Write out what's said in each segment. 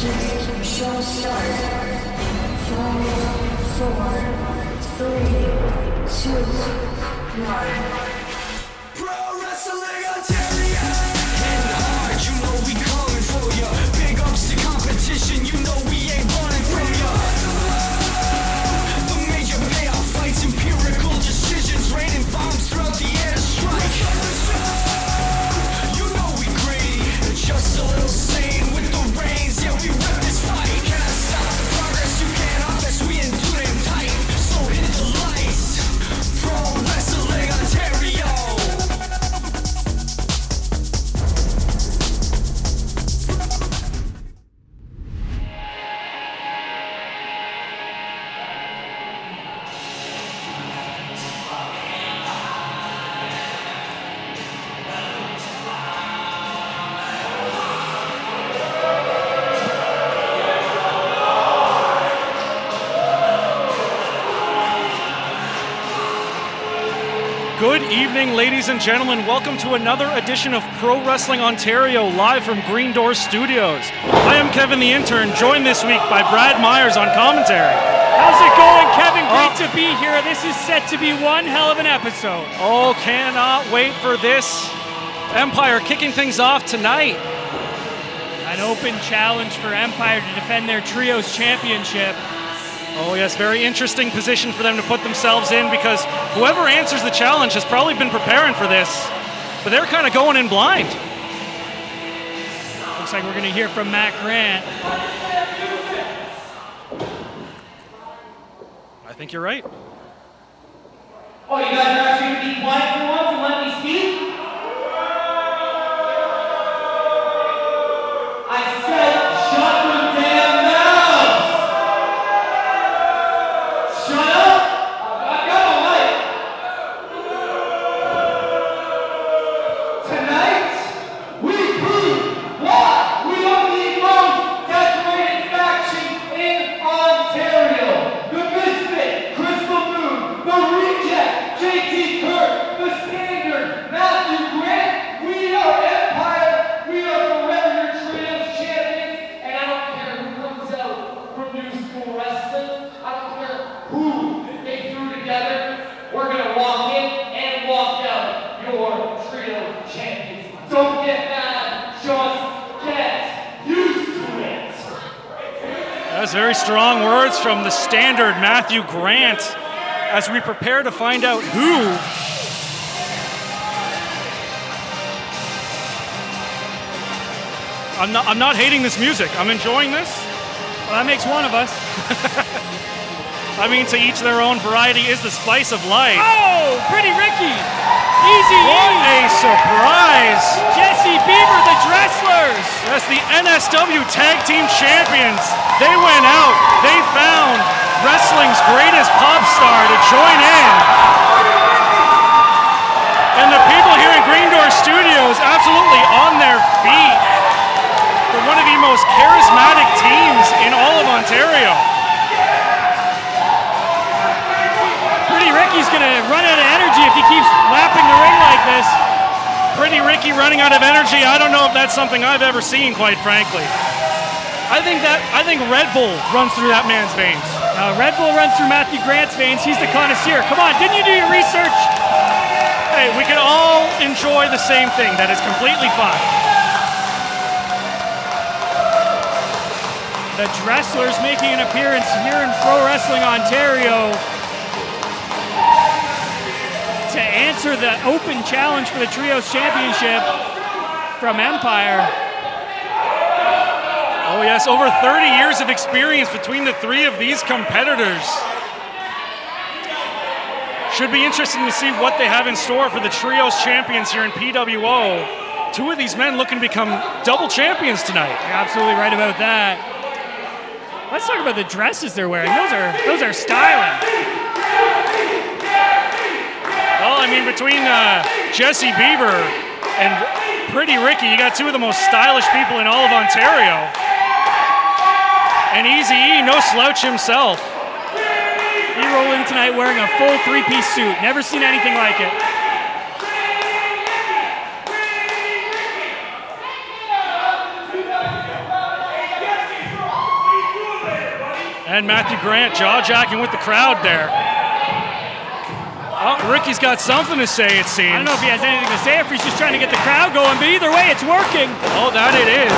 Show start. 5, 4, 3, 2, 1. Pro Wrestling Ontario! Heading hard, you know we coming for ya. Big ups to competition, you know we ain't running from ya. The major payoff fights, empirical decisions, raining bombs throughout the airstrike. You know we greedy, just a little sane with the reins. Yeah, we rip this fight. Can't stop the progress, you can't up us, we ain't too damn tight. So hit the lights. Pro Wrestling Ontario. Good evening, ladies and gentlemen. Welcome to another edition of Pro Wrestling Ontario, live from Green Door Studios. I am Kevin the Intern, joined this week by Brad Myers on commentary. How's it going, Kevin? Great to be here. This is set to be one hell of an episode. Oh, cannot wait for this. Empire kicking things off tonight. An open challenge for Empire to defend their Trios Championship. Oh yes, very interesting position for them to put themselves in because whoever answers the challenge has probably been preparing for this, but they're kind of going in blind. Looks like we're going to hear from Matt Grant. I think you're right. Oh, you guys are actually going to be quiet for once and let me speak? I said shut the damn mouths! Shut up! I got a mic! Tonight, we prove why we are the most decorated faction in Ontario. The Misfit, Krystal Moon, the Reject, JT Kirk, the Standard, Matthew Grant. We are Empire. We are forever your Trios champions. And I don't care who comes out from New School Wrestling. I don't care who they threw together. We're going to walk in and walk out your Trio champions. Don't get mad. Just get used to it. That's very strong words from the Standard Matthew Grant as we prepare to find out who I'm not hating this music. I'm enjoying this. Well, that makes one of us. I mean, to each their own. Variety is the spice of life. Oh, Pretty Ricky. Easy What a surprise! Jesse Bieber, the Dresslers. That's the NSW Tag Team Champions. They went out. They found wrestling's greatest pop star to join in. And the people here in Green Door Studios absolutely on their feet for one of the most charismatic teams in all of Ontario. Pretty Ricky's going to run out of energy if he keeps lapping the ring like this. Pretty Ricky running out of energy. I don't know if that's something I've ever seen, quite frankly. I think Red Bull runs through that man's veins. Red Bull runs through Matthew Grant's veins. He's the connoisseur. Come on, didn't you do your research? Hey, we can all enjoy the same thing. That is completely fine. The Dresslers making an appearance here in Pro Wrestling Ontario to answer the open challenge for the Trios Championship from Empire. Oh yes, over 30 years of experience between the three of these competitors. Should be interesting to see what they have in store for the Trios Champions here in PWO. Two of these men looking to become double champions tonight. You're absolutely right about that. Let's talk about the dresses they're wearing. Those are styling. Well, I mean, between Jesse Bieber and Pretty Ricky, you got two of the most stylish people in all of Ontario. And Eazy-E, no slouch himself. He rolled in tonight wearing a full three-piece suit. Never seen anything like it. And Matthew Grant jaw-jacking with the crowd there. Oh, Ricky's got something to say, it seems. I don't know if he has anything to say, if he's just trying to get the crowd going, but either way, it's working. Oh, that it is.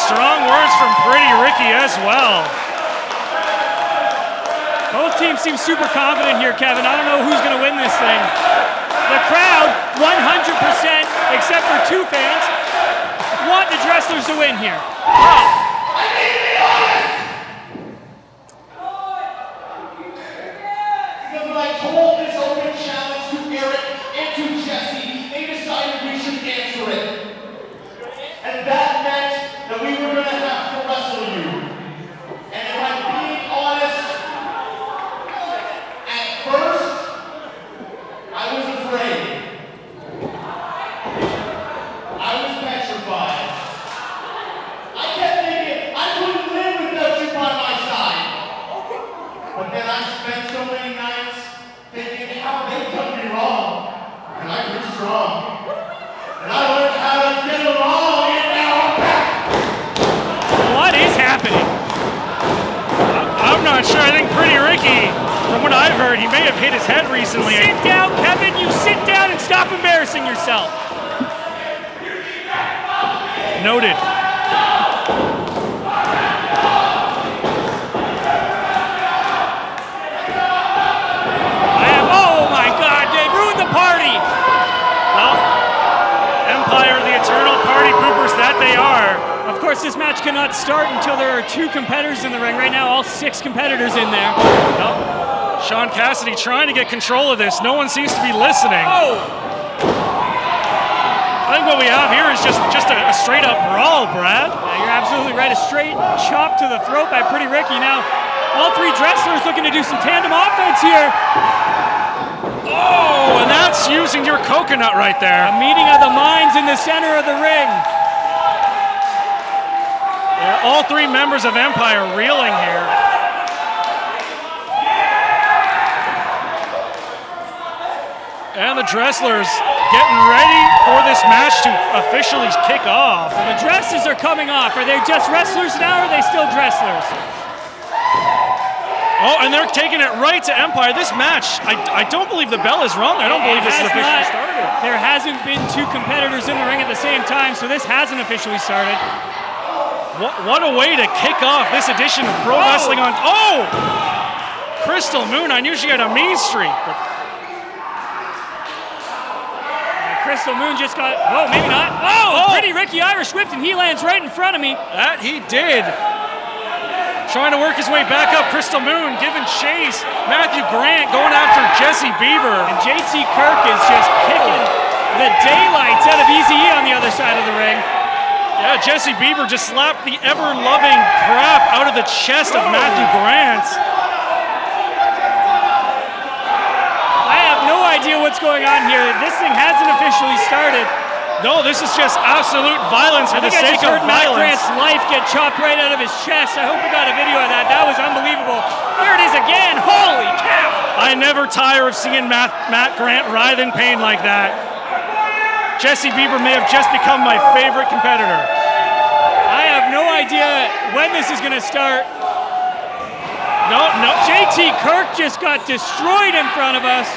Strong words from Pretty Ricky as well. Both teams seem super confident here, Kevin. I don't know who's going to win this thing. The crowd, 100%, except for 2 fans, want the Dresslers to win here. Because when I told this open challenge to Eric and to Jesse, they decided we should answer it. And that meant that we were going to have to wrestle you. And if I'm being honest, at first, I was afraid. I was petrified. I kept thinking I couldn't live without you by my side. But then I spent so many nights thinking how they done me wrong. And I grew strong. And I learned how to get along, and now I'm back. What is happening? I'm not sure. I think Pretty Ricky, from what I've heard, he may have hit his head recently. Sit down, Kevin. You sit down and stop embarrassing yourself. Noted. Oh my God, they ruined the party. Well, Empire, the eternal party poopers that they are. Of course, this match cannot start until there are 2 competitors in the ring. Right now, all 6 competitors in there. Well, Sean Cassidy trying to get control of this. No one seems to be listening. Oh! I think what we have here is just a straight-up brawl, Brad. Yeah, you're absolutely right. A straight chop to the throat by Pretty Ricky. Now, all 3 Dresslers looking to do some tandem offense here. Oh, and that's using your coconut right there. A meeting of the minds in the center of the ring. Yeah, all 3 members of Empire reeling here. And the Dresslers getting ready for this match to officially kick off. The dresses are coming off. Are they just wrestlers now, or are they still Dresslers? Oh, and they're taking it right to Empire. This match, I don't believe the bell is rung. I don't believe this is officially started. There hasn't been 2 competitors in the ring at the same time, so this hasn't officially started. What a way to kick off this edition of Pro Wrestling on... Oh! Krystal Moon, I knew she had a mean streak, but... Krystal Moon just got... Whoa, maybe not. Oh, Pretty Ricky Irish whipped, and he lands right in front of me. That he did. Trying to work his way back up. Krystal Moon giving chase. Matthew Grant going after Jesse Bieber. And JT Kirk is just kicking the daylights out of Eazy-E on the other side of the ring. Yeah, Jesse Bieber just slapped the ever-loving crap out of the chest of Matthew Grant. I have no idea what's going on here. This thing hasn't officially started. No, this is just absolute violence for the sake of Matt violence. Grant's life get chopped right out of his chest. I hope we got a video of that. That was unbelievable. There it is again. Holy cow! I never tire of seeing Matt Grant writhe in pain like that. Jesse Bieber may have just become my favorite competitor. I have no idea when this is going to start. No. JT Kirk just got destroyed in front of us.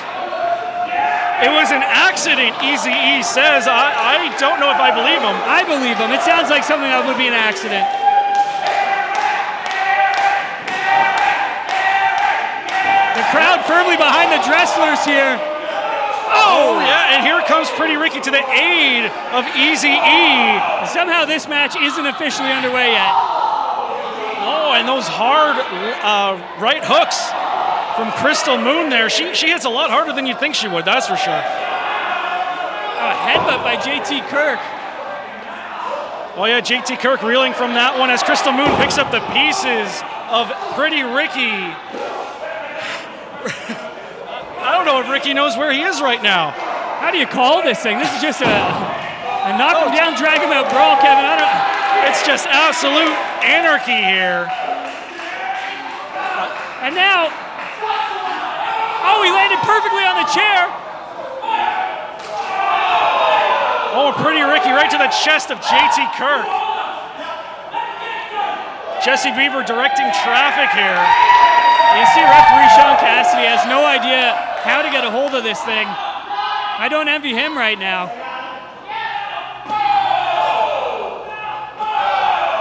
It was an accident, Eazy-E says. I don't know if I believe him. I believe him. It sounds like something that would be an accident. The crowd firmly behind the Dresslers here. Oh, yeah, and here comes Pretty Ricky to the aid of Eazy-E. Somehow this match isn't officially underway yet. Oh, and those hard right hooks from Krystal Moon there. She hits a lot harder than you'd think she would, that's for sure. A headbutt by JT Kirk. Oh yeah, JT Kirk reeling from that one as Krystal Moon picks up the pieces of Pretty Ricky. I don't know if Ricky knows where he is right now. How do you call this thing? This is just a knock him down, drag him out brawl, Kevin. I don't. It's just absolute anarchy here. And now, oh, he landed perfectly on the chair. Oh, Pretty Ricky right to the chest of JT Kirk. Jesse Bieber directing traffic here. You see referee Sean Cassidy has no idea how to get a hold of this thing. I don't envy him right now.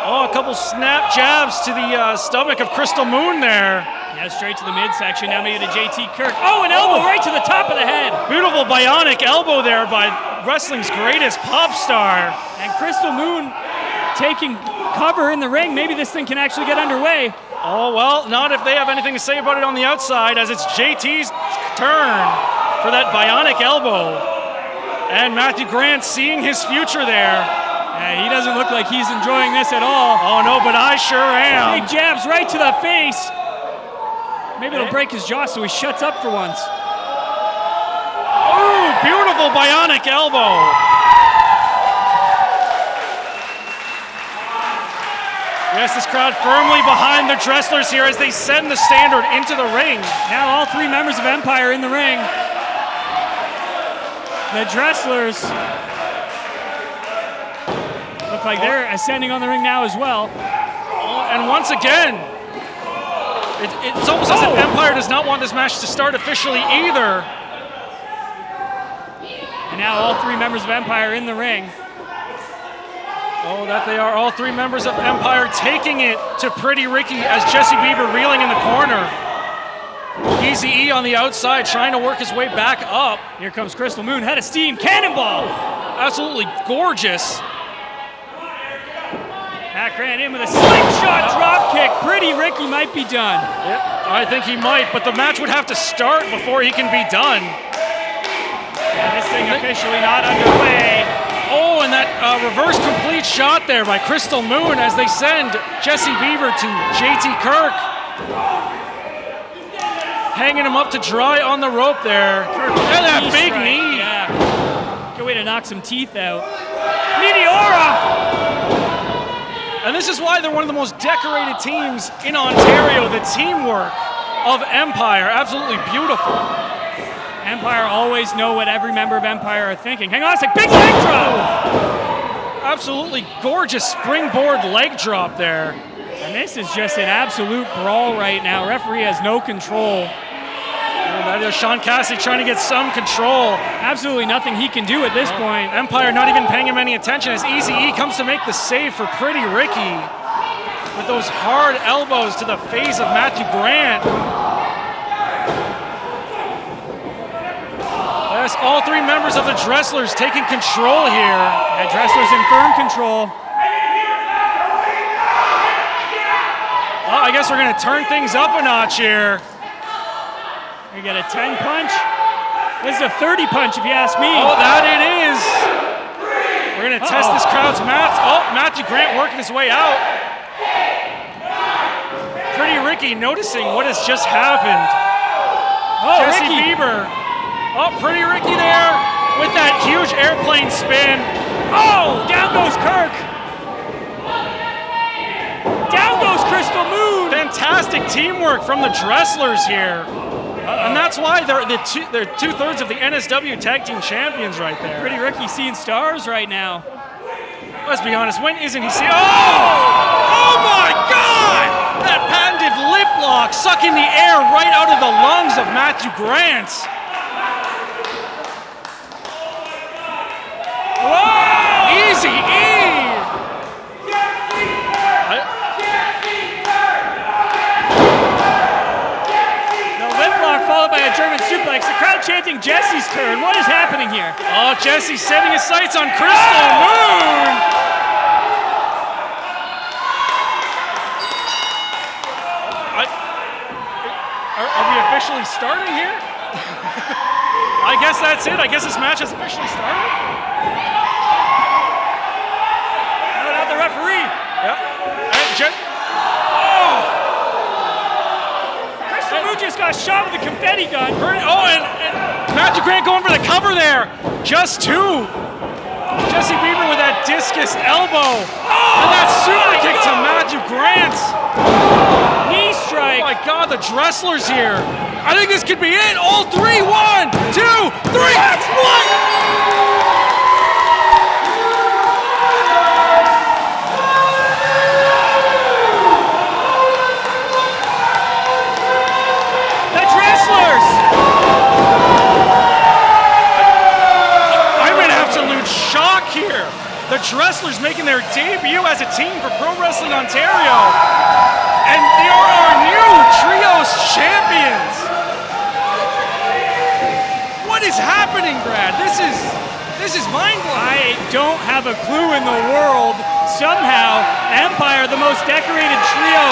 Oh, a couple snap jabs to the stomach of Krystal Moon there. Yeah, straight to the midsection, now maybe to JT Kirk. Oh, an elbow right to the top of the head. Beautiful bionic elbow there by wrestling's greatest pop star. And Krystal Moon taking cover in the ring. Maybe this thing can actually get underway. Oh, well, not if they have anything to say about it on the outside, as it's JT's turn for that bionic elbow. And Matthew Grant seeing his future there. He doesn't look like he's enjoying this at all. Oh, no, but I sure am. Big jabs right to the face. Maybe it'll break his jaw so he shuts up for once. Ooh, beautiful bionic elbow. Yes, this crowd firmly behind the Dresslers here as they send the standard into the ring. Now all three members of Empire in the ring. The Dresslers look like they're ascending on the ring now as well. Oh, and once again, it's almost as if Empire does not want this match to start officially either. And now all three members of Empire in the ring. Oh, that they are, all three members of Empire taking it to Pretty Ricky as Jesse Bieber reeling in the corner. Eazy-E on the outside trying to work his way back up. Here comes Krystal Moon, head of steam, cannonball! Absolutely gorgeous. Matt Grant in with a slingshot drop kick. Pretty Ricky might be done. Yep, I think he might, but the match would have to start before he can be done. And this thing officially not underway. Oh, and that reverse complete shot there by Krystal Moon as they send Jesse Bieber to JT Kirk. Hanging him up to dry on the rope there. And that big knee. Yeah. Good way to knock some teeth out. Meteora! And this is why they're one of the most decorated teams in Ontario. The teamwork of Empire, absolutely beautiful. Empire always know what every member of Empire are thinking. Hang on a sec, big leg drop! Absolutely gorgeous springboard leg drop there. And this is just an absolute brawl right now. Referee has no control. That is Sean Cassidy trying to get some control. Absolutely nothing he can do at this point. Empire not even paying him any attention as Eazy-E comes to make the save for Pretty Ricky with those hard elbows to the face of Matthew Grant. Yes, all three members of the Dresslers taking control here. The Dresslers in firm control. Well, I guess we're going to turn things up a notch here. We get a 10 punch. This is a 30 punch if you ask me. Oh, that it is. We're going to test this crowd's maths. Oh, Matthew Grant working his way out. Pretty Ricky noticing what has just happened. Oh, Jesse Ricky. Bieber. Oh, Pretty Ricky there with that huge airplane spin. Oh, down goes Kirk. Down goes Krystal Moon. Fantastic teamwork from the Dresslers here. And that's why they're two-thirds of the NSW Tag Team Champions right there. Pretty Ricky seeing stars right now. Let's be honest, when isn't he seeing... Oh my God! That patented lip lock sucking the air right out of the lungs of Matthew Grant. Whoa! Eazy-E! The lip lock followed by a German suplex. The crowd chanting Jesse's turn. What is happening here? Oh, Jesse's setting his sights on Krystal Moon. Are we officially starting here? I guess that's it. I guess this match has officially started. No, not the referee. Yep. Krystal Moon just got shot with a confetti gun. Oh, and Matthew Grant going for the cover there. Just two. Jesse Bieber with that discus elbow. And that super kick to Matthew Grant. Knee strike. Oh my God, the Dresslers here. I think this could be it. All three. 1, 2, 3. What? The Dresslers. I'm in absolute shock here. The Dresslers making their debut as a team for Pro Wrestling Ontario. And they are our new Trios champions. What is happening, Brad? This is mind-blowing. I don't have a clue in the world. Somehow, Empire, the most decorated trio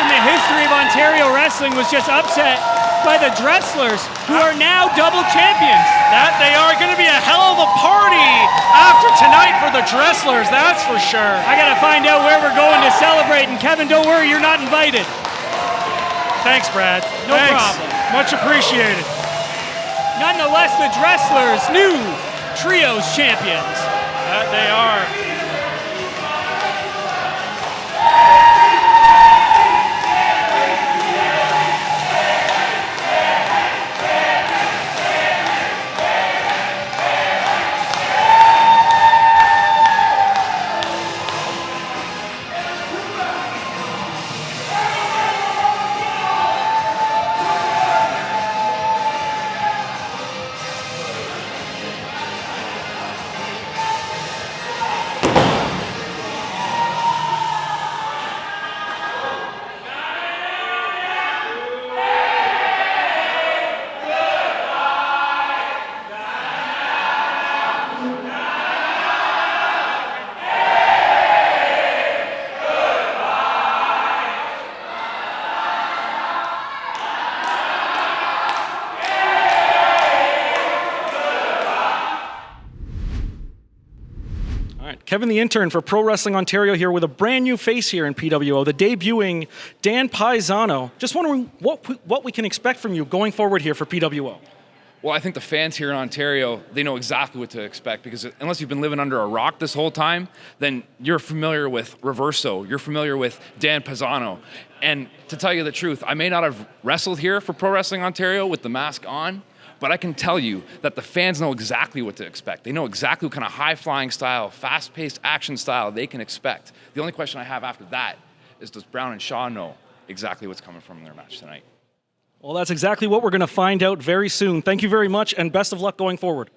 in the history of Ontario wrestling, was just upset by the Dresslers, who are now double champions. That they are going to be a hell of a party after tonight for the Dresslers, that's for sure. I gotta find out where we're going to celebrate, and Kevin, don't worry, you're not invited. Thanks, Brad. No Thanks. problem. Much appreciated. Nonetheless, the Dresslers, new Trios champions. That they are. Kevin the intern for Pro Wrestling Ontario here with a brand new face here in PWO, the debuting Dan Paisano. Just wondering what we can expect from you going forward here for PWO. Well, I think the fans here in Ontario, they know exactly what to expect, because unless you've been living under a rock this whole time, then you're familiar with Reverso, you're familiar with Dan Paisano. And to tell you the truth, I may not have wrestled here for Pro Wrestling Ontario with the mask on, but I can tell you that the fans know exactly what to expect. They know exactly what kind of high-flying style, fast-paced action style they can expect. The only question I have after that is, does Brown and Shaw know exactly what's coming from their match tonight? Well, that's exactly what we're going to find out very soon. Thank you very much, and best of luck going forward.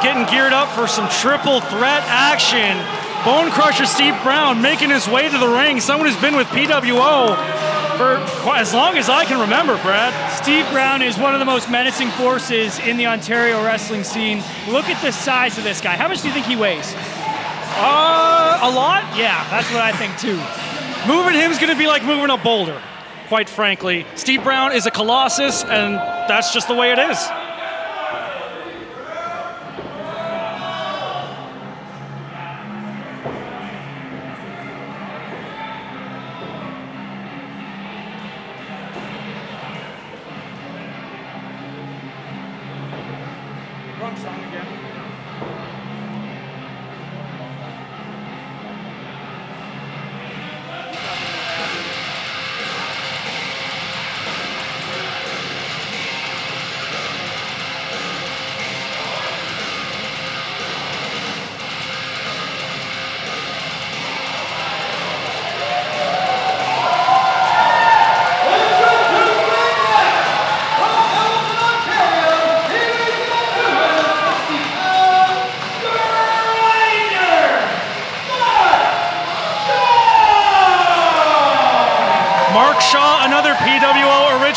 Getting geared up for some triple threat action. Bonecrusher Steve Brown making his way to the ring. Someone who's been with PWO for as long as I can remember, Brad. Steve Brown is one of the most menacing forces in the Ontario wrestling scene. Look at the size of this guy. How much do you think he weighs? A lot. Yeah, that's what I think too. Moving him is going to be like moving a boulder, quite frankly. Steve Brown is a colossus, and that's just the way it is.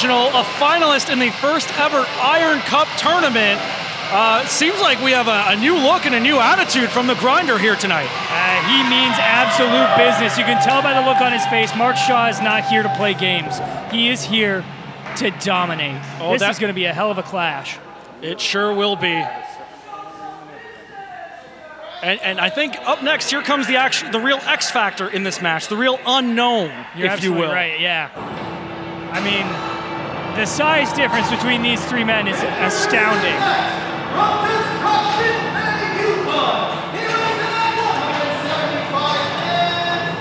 A finalist in the first ever Iron Cup tournament. Seems like we have a new look and a new attitude from the grinder here tonight. He means absolute business. You can tell by the look on his face, Mark Shaw is not here to play games. He is here to dominate. This is going to be a hell of a clash. It sure will be. And I think up next, here comes the real X factor in this match, the real unknown, if you will. Right, yeah. I mean, the size difference between these three men is astounding. From Destruction and Yukon, he weighs in at 175 pounds,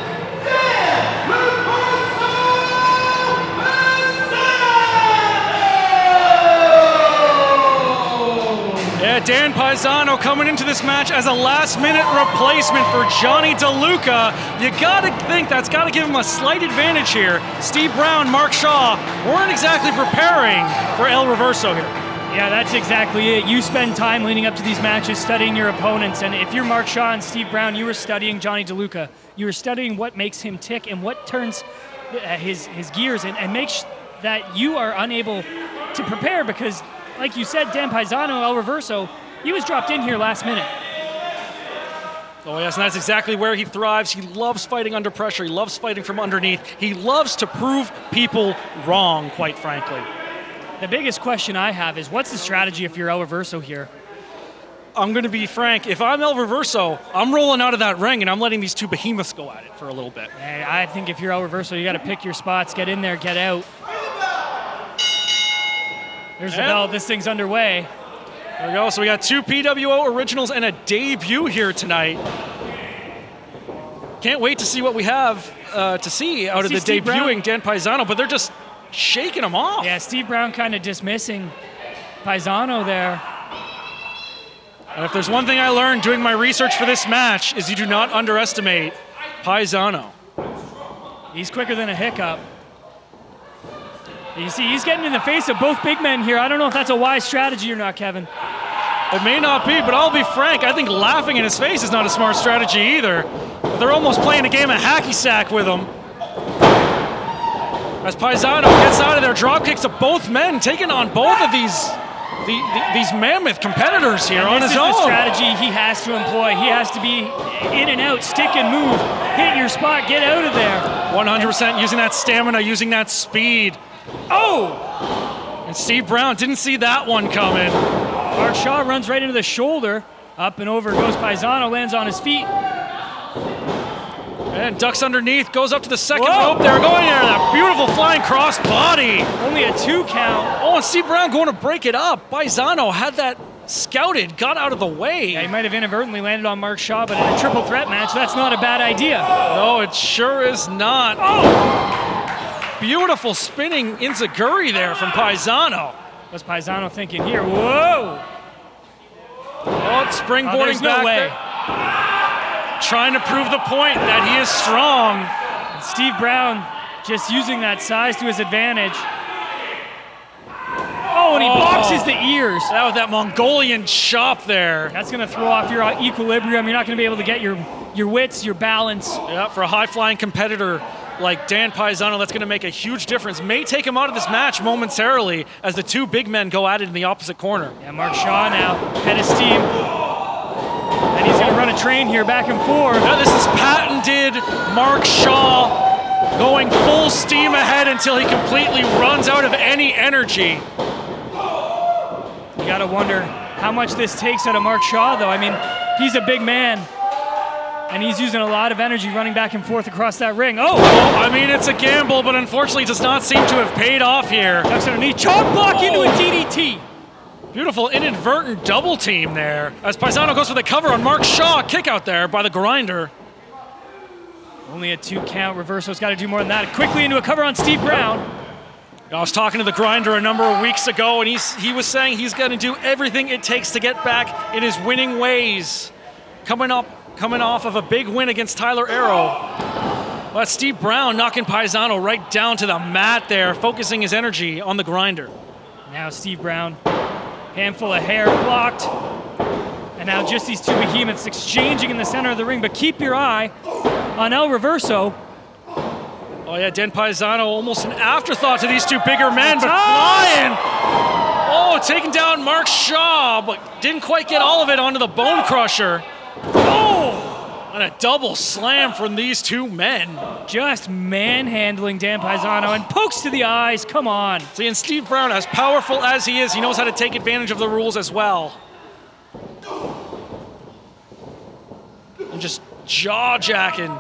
Dan Paisano! Yeah, Dan Paisano coming into this match as a last-minute replacement for Johnny DeLuca. You gotta think that's gotta give him a slight advantage here. Steve Brown, Mark Shaw weren't exactly preparing for El Reverso here. Yeah, that's exactly it. You spend time leading up to these matches studying your opponents, and if you're Mark Shaw and Steve Brown, you were studying Johnny DeLuca. You were studying what makes him tick and what turns his gears and makes that you are unable to prepare because, like you said, Dan Paisano, El Reverso, he was dropped in here last minute. Oh yes, and that's exactly where he thrives. He loves fighting under pressure. He loves fighting from underneath. He loves to prove people wrong, quite frankly. The biggest question I have is, what's the strategy if you're El Reverso here? I'm going to be frank. If I'm El Reverso, I'm rolling out of that ring and I'm letting these two behemoths go at it for a little bit. I think if you're El Reverso, you got to pick your spots, get in there, get out. There's the bell. This thing's underway. There we go. So we got two PWO originals and a debut here tonight. Can't wait to see what we have to see out of the debuting Dan Paisano, but they're just shaking him off. Yeah, Steve Brown kind of dismissing Paisano there. And if there's one thing I learned doing my research for this match is you do not underestimate Paisano. He's quicker than a hiccup. You see, he's getting in the face of both big men here. I don't know if that's a wise strategy or not, Kevin. It may not be, but I'll be frank. I think laughing in his face is not a smart strategy either. They're almost playing a game of hacky sack with him. As Paisano gets out of there, drop kicks to both men, taking on both of these mammoth competitors here on his own. This is the strategy he has to employ. He has to be in and out, stick and move, hit your spot, get out of there. 100% using that stamina, using that speed. Oh! And Steve Brown didn't see that one coming. Mark Shaw runs right into the shoulder. Up and over goes Paisano, lands on his feet. And ducks underneath, goes up to the second rope there, going there, that beautiful flying cross body. Only a 2 count. Oh, and Steve Brown going to break it up. Paisano had that scouted, got out of the way. Yeah, he might have inadvertently landed on Mark Shaw, but in a triple threat match, that's not a bad idea. No, it sure is not. Oh! Beautiful spinning enziguri there from Paisano. What's Paisano thinking here? Whoa! Oh, springboarding no back way. there. Trying to prove the point that he is strong. And Steve Brown just using that size to his advantage. Oh, and he boxes the ears. That was that Mongolian chop there. That's going to throw off your equilibrium. You're not going to be able to get your wits, your balance. Yeah, for a high-flying competitor like Dan Paisano that's going to make a huge difference. May take him out of this match momentarily as the two big men go at it in the opposite corner. Yeah, Mark Shaw now, head of steam. And he's going to run a train here back and forth. Now this is patented Mark Shaw going full steam ahead until he completely runs out of any energy. You got to wonder how much this takes out of Mark Shaw, though. I mean, he's a big man. And he's using a lot of energy running back and forth across that ring. Oh! I mean, it's a gamble, but unfortunately it does not seem to have paid off here. Ducks underneath, chop block into a DDT. Beautiful inadvertent double team there. As Paisano goes for the cover on Mark Shaw, kick out there by the grinder. Only a 2 count. Reverso's got to do more than that. Quickly into a cover on Steve Brown. I was talking to the grinder a number of weeks ago, and he was saying he's going to do everything it takes to get back in his winning ways. Coming off of a big win against Tyler Arrow. But Steve Brown knocking Paisano right down to the mat there, focusing his energy on the grinder. Now Steve Brown, handful of hair blocked. And now just these two behemoths exchanging in the center of the ring. But keep your eye on El Reverso. Oh yeah, Dan Paisano, almost an afterthought to these two bigger men, but flying. Oh, taking down Mark Shaw, but didn't quite get all of it onto the Bonecrusher. Oh! And a double slam from these two men. Just manhandling Dan Paisano and pokes to the eyes. Come on. See, and Steve Brown, as powerful as he is, he knows how to take advantage of the rules as well. And just jaw-jacking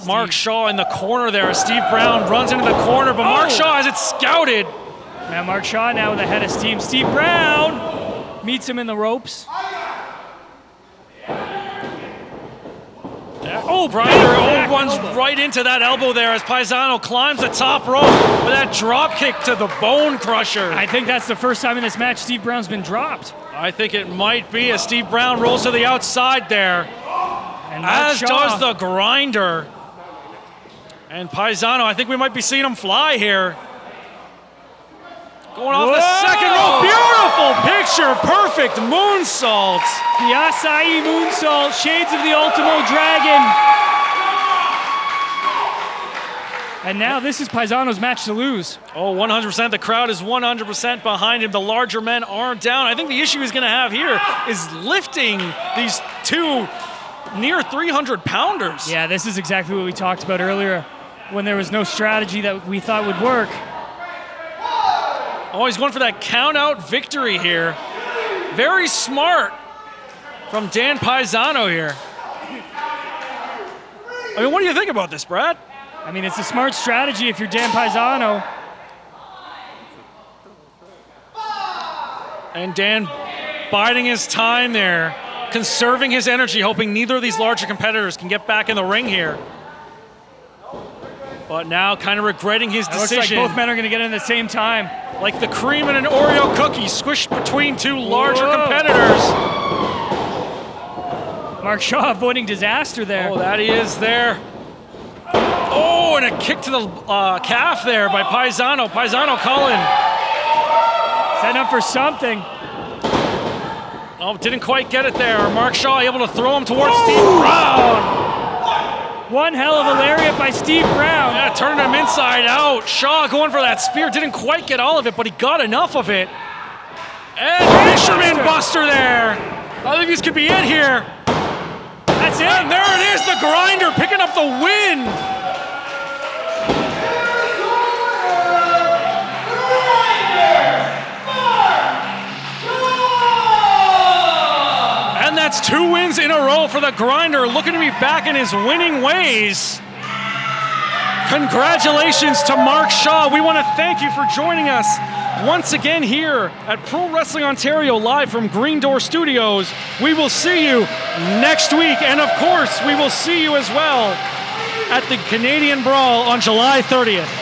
Mark Shaw in the corner there. Steve Brown runs into the corner, but Mark Shaw has it scouted. Now Mark Shaw now with a head of steam. Steve Brown meets him in the ropes. Oh, grinder runs right into that elbow there as Paisano climbs the top rope with that drop kick to the Bonecrusher. I think that's the first time in this match Steve Brown's been dropped. I think it might be as Steve Brown rolls to the outside there. And As does the grinder. And Paisano, I think we might be seeing him fly here. Going off the second rope. Beautiful picture. Perfect moonsault. The acai moonsault, shades of the Ultimo Dragon. And now this is Paisano's match to lose. Oh, 100%. The crowd is 100% behind him. The larger men are down. I think the issue he's going to have here is lifting these two near 300-pounders. Yeah, this is exactly what we talked about earlier when there was no strategy that we thought would work. Oh, he's going for that count-out victory here. Very smart from Dan Paisano here. I mean, what do you think about this, Brad? I mean, it's a smart strategy if you're Dan Paisano. And Dan biding his time there, conserving his energy, hoping neither of these larger competitors can get back in the ring here. But now kind of regretting his decision. Looks like both men are going to get in at the same time. Like the cream in an Oreo cookie squished between two larger competitors. Mark Shaw avoiding disaster there. Oh, that he is there. Oh, and a kick to the calf there by Paisano. Paisano calling. Setting up for something. Oh, didn't quite get it there. Mark Shaw able to throw him towards Steve Brown. One hell of a lariat by Steve Brown. Yeah, turning him inside out. Shaw going for that spear. Didn't quite get all of it, but he got enough of it. And Fisherman Buster there. I think this could be it here. That's it. And there it is, the grinder picking up the win. And that's 2 wins in a row for the grinder, looking to be back in his winning ways. Congratulations to Mark Shaw. We want to thank you for joining us once again here at Pro Wrestling Ontario live from Green Door Studios. We will see you next week. And of course, we will see you as well at the Canadian Brawl on July 30th.